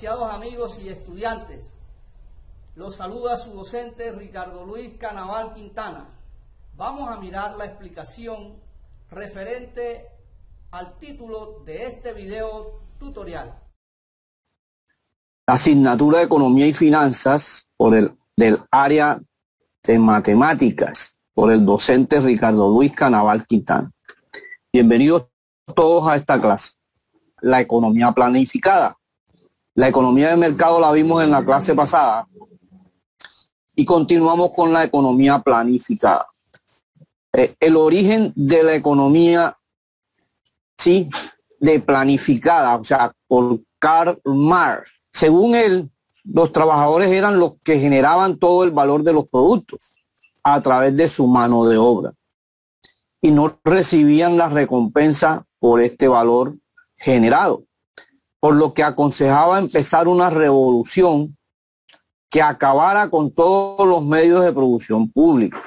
Apreciados amigos y estudiantes, los saluda su docente Ricardo Luis Canaval Quintana. Vamos a mirar la explicación referente al título de este video tutorial. La asignatura de Economía y Finanzas del área de Matemáticas por el docente Ricardo Luis Canaval Quintana. Bienvenidos todos a esta clase. La economía planificada. La economía de mercado la vimos en la clase pasada y continuamos con la economía planificada. El origen de la economía, sí, de planificada, o sea, por Karl Marx. Según él, los trabajadores eran los que generaban todo el valor de los productos a través de su mano de obra y no recibían la recompensa por este valor generado, por lo que aconsejaba empezar una revolución que acabara con todos los medios de producción pública.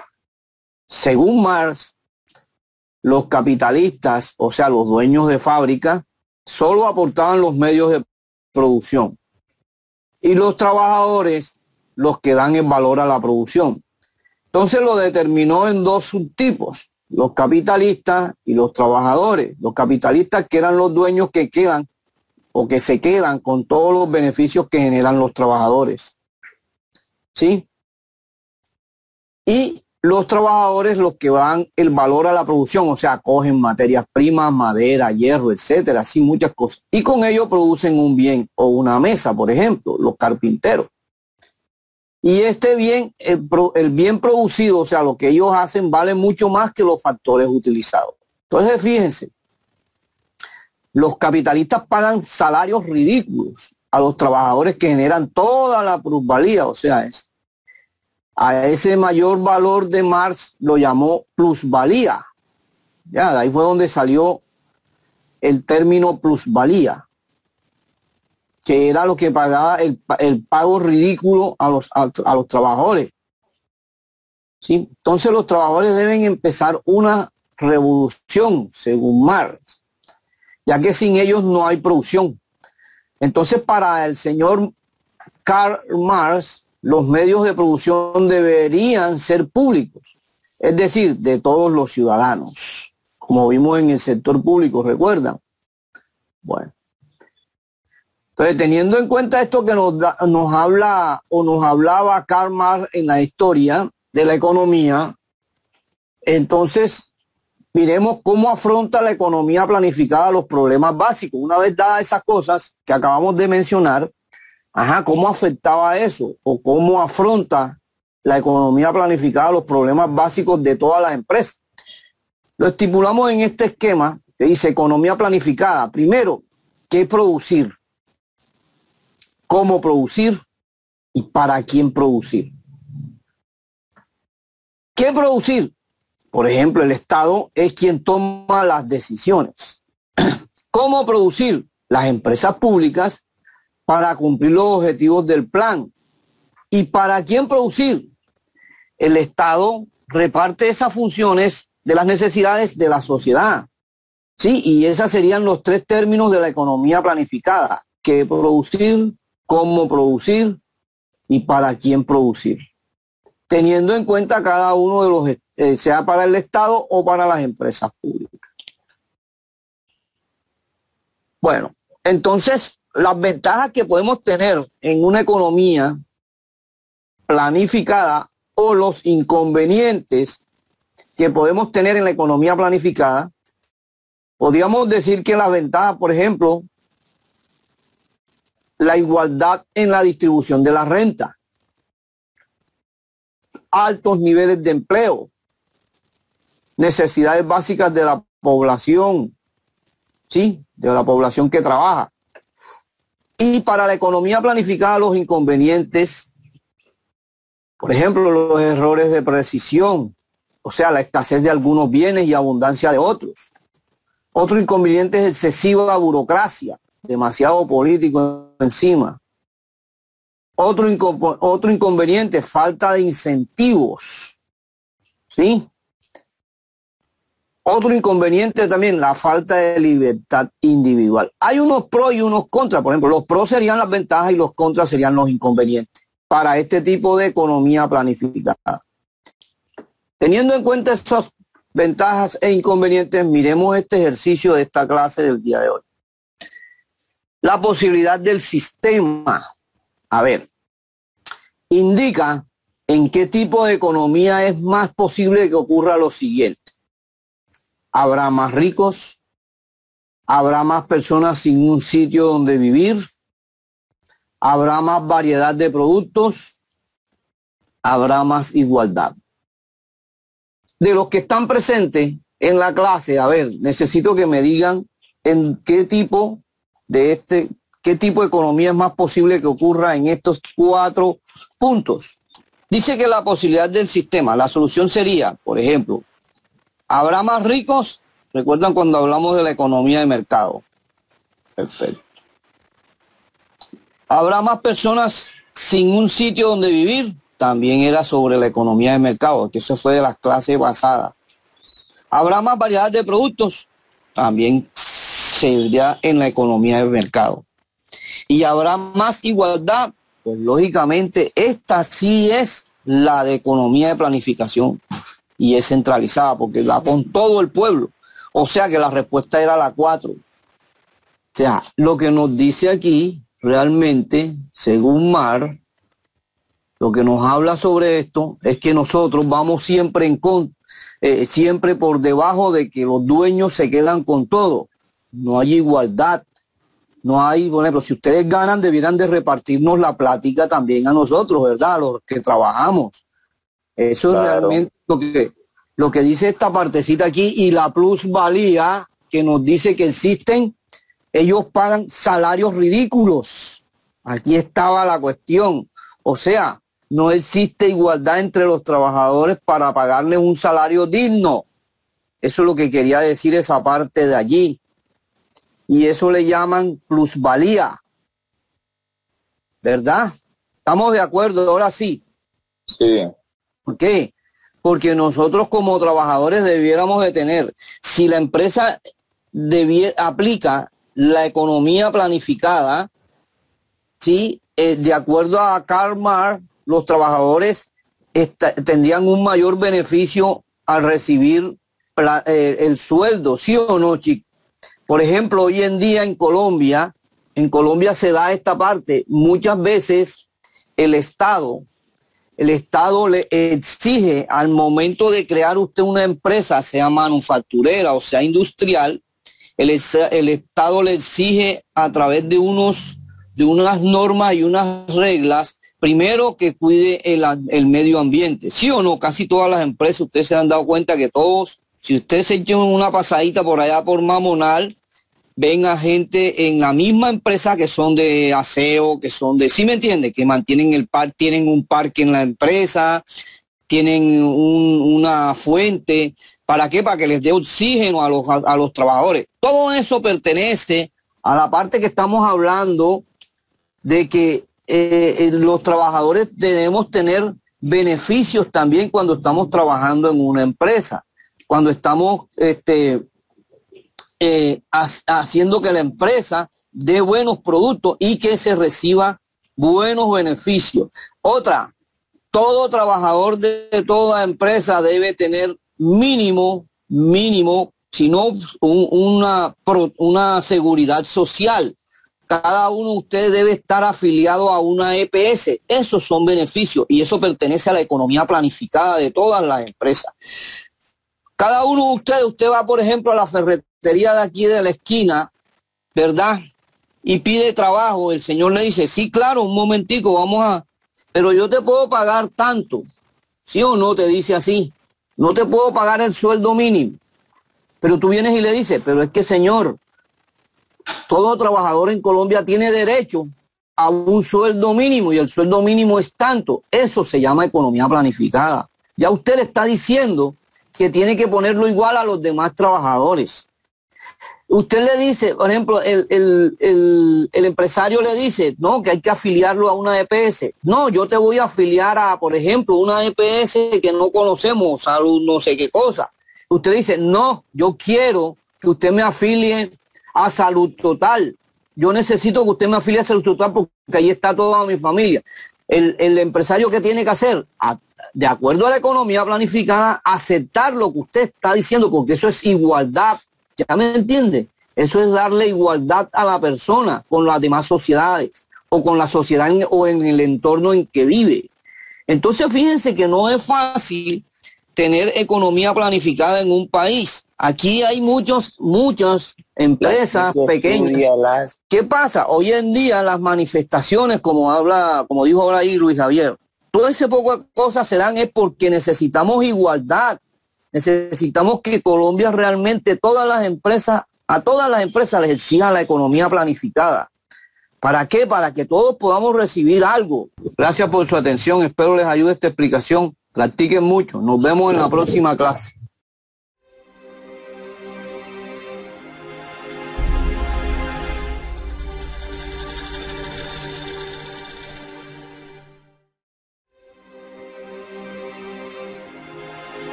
Según Marx, los capitalistas, o sea, los dueños de fábrica, solo aportaban los medios de producción y los trabajadores los que dan el valor a la producción. Entonces lo determinó en dos subtipos, los capitalistas y los trabajadores. Los capitalistas, que eran los dueños que quedan o que se quedan con todos los beneficios que generan los trabajadores, ¿sí? Y los trabajadores los que dan el valor a la producción, o sea, cogen materias primas, madera, hierro, etcétera, así muchas cosas. Y con ello producen un bien o una mesa, por ejemplo, los carpinteros. Y este bien, el bien producido, o sea, lo que ellos hacen, vale mucho más que los factores utilizados. Entonces, fíjense, los capitalistas pagan salarios ridículos a los trabajadores que generan toda la plusvalía, o sea, a ese mayor valor de Marx lo llamó plusvalía. Ya, de ahí fue donde salió el término plusvalía, que era lo que pagaba el pago ridículo a los trabajadores. ¿Sí? Entonces los trabajadores deben empezar una revolución, según Marx, ya que sin ellos no hay producción. Entonces, para el señor Karl Marx, los medios de producción deberían ser públicos, es decir, de todos los ciudadanos, como vimos en el sector público, ¿recuerdan? Bueno. Entonces, teniendo en cuenta esto que nos hablaba Karl Marx en la historia de la economía, entonces miremos cómo afronta la economía planificada los problemas básicos. Una vez dadas esas cosas que acabamos de mencionar, ¿cómo afectaba eso? ¿O cómo afronta la economía planificada los problemas básicos de todas las empresas? Lo estipulamos en este esquema que dice economía planificada. Primero, ¿qué producir? ¿Cómo producir? ¿Y para quién producir? ¿Qué producir? Por ejemplo, el Estado es quien toma las decisiones. ¿Cómo producir? Las empresas públicas para cumplir los objetivos del plan. ¿Y para quién producir? El Estado reparte esas funciones de las necesidades de la sociedad. Sí, y esos serían los tres términos de la economía planificada. ¿Qué producir? ¿Cómo producir? ¿Y para quién producir? Teniendo en cuenta cada uno de los, sea para el Estado o para las empresas públicas. Bueno, entonces las ventajas que podemos tener en una economía planificada o los inconvenientes que podemos tener en la economía planificada, podríamos decir que las ventajas, por ejemplo, la igualdad en la distribución de la renta, altos niveles de empleo, necesidades básicas de la población, ¿sí? De la población que trabaja. Y para la economía planificada, los inconvenientes, por ejemplo, los errores de precisión, o sea, la escasez de algunos bienes y abundancia de otros. Otro inconveniente es excesiva burocracia, demasiado político encima. Otro inconveniente, falta de incentivos, ¿sí? Otro inconveniente también, la falta de libertad individual. Hay unos pros y unos contras. Por ejemplo, los pros serían las ventajas y los contras serían los inconvenientes para este tipo de economía planificada. Teniendo en cuenta esas ventajas e inconvenientes, miremos este ejercicio de esta clase del día de hoy. La posibilidad del sistema. A ver, indica en qué tipo de economía es más posible que ocurra lo siguiente. Habrá más ricos, habrá más personas sin un sitio donde vivir, habrá más variedad de productos, habrá más igualdad. De los que están presentes en la clase, a ver, necesito que me digan en qué tipo de economía es más posible que ocurra en estos 4 puntos. Dice que la posibilidad del sistema, la solución sería, por ejemplo, ¿habrá más ricos? ¿Recuerdan cuando hablamos de la economía de mercado? Perfecto. ¿Habrá más personas sin un sitio donde vivir? También era sobre la economía de mercado, que eso fue de las clases pasadas. ¿Habrá más variedad de productos? También sería en la economía de mercado. ¿Y habrá más igualdad? Pues lógicamente esta sí es la de economía de planificación y es centralizada porque la con todo el pueblo. O sea que la respuesta era la 4. O sea, lo que nos dice aquí realmente, según Mar, lo que nos habla sobre esto es que nosotros vamos siempre siempre por debajo de que los dueños se quedan con todo. No hay igualdad. No hay, por ejemplo, si ustedes ganan, debieran de repartirnos la plática también a nosotros, ¿verdad? Los que trabajamos. Eso claro. Es realmente lo que dice esta partecita aquí, y la plusvalía que nos dice que existen, ellos pagan salarios ridículos. Aquí estaba la cuestión. O sea, no existe igualdad entre los trabajadores para pagarles un salario digno. Eso es lo que quería decir esa parte de allí. Y eso le llaman plusvalía. ¿Verdad? ¿Estamos de acuerdo? Ahora sí. Sí. ¿Por qué? Porque nosotros como trabajadores debiéramos de tener, si la empresa aplica la economía planificada, ¿sí? De acuerdo a Karl Marx, los trabajadores tendrían un mayor beneficio al recibir el sueldo, ¿sí o no, chicos? Por ejemplo, hoy en día en Colombia se da esta parte. Muchas veces el Estado le exige al momento de crear usted una empresa, sea manufacturera o sea industrial, el Estado le exige a través de unas normas y unas reglas, primero que cuide el medio ambiente. ¿Sí o no? Casi todas las empresas, ustedes se han dado cuenta que todos, si ustedes se echan una pasadita por allá por Mamonal, ven a gente en la misma empresa que son de aseo, que son de, ¿sí me entiende? Que mantienen tienen un parque en la empresa, tienen una fuente. ¿Para qué? Para que les dé oxígeno a los trabajadores. Todo eso pertenece a la parte que estamos hablando de que los trabajadores debemos tener beneficios también cuando estamos trabajando en una empresa. Cuando estamos haciendo que la empresa dé buenos productos y que se reciba buenos beneficios. Otra, todo trabajador de toda empresa debe tener mínimo, si no una seguridad social. Cada uno de ustedes debe estar afiliado a una EPS. Esos son beneficios y eso pertenece a la economía planificada de todas las empresas. Cada uno de ustedes, usted va, por ejemplo, a la ferretería de aquí de la esquina, ¿verdad? Y pide trabajo. El señor le dice, sí, claro, un momentico, pero yo te puedo pagar tanto. ¿Sí o no? Te dice así. No te puedo pagar el sueldo mínimo. Pero tú vienes y le dices, pero es que, señor, todo trabajador en Colombia tiene derecho a un sueldo mínimo y el sueldo mínimo es tanto. Eso se llama economía planificada. Ya usted le está diciendo que tiene que ponerlo igual a los demás trabajadores. Usted le dice, por ejemplo, el empresario le dice, no, que hay que afiliarlo a una EPS. No, yo te voy a afiliar a, por ejemplo, una EPS que no conocemos, salud no sé qué cosa. usted dice, no, yo quiero que usted me afilie a Salud Total. Yo necesito que usted me afilie a Salud Total porque ahí está toda mi familia. El empresario, ¿qué tiene que hacer? De acuerdo a la economía planificada, aceptar lo que usted está diciendo, porque eso es igualdad. ¿Ya me entiende? Eso es darle igualdad a la persona con las demás sociedades o con la sociedad o en el entorno en que vive. Entonces, fíjense que no es fácil tener economía planificada en un país. Aquí hay muchas empresas pequeñas. ¿Qué pasa? Hoy en día las manifestaciones, como dijo ahora ahí Luis Javier, todo ese poco de cosas se dan es porque necesitamos igualdad. Necesitamos que Colombia realmente, a todas las empresas les exija la economía planificada. ¿Para qué? Para que todos podamos recibir algo. Gracias por su atención. Espero les ayude esta explicación. Practiquen mucho. Nos vemos en la próxima clase.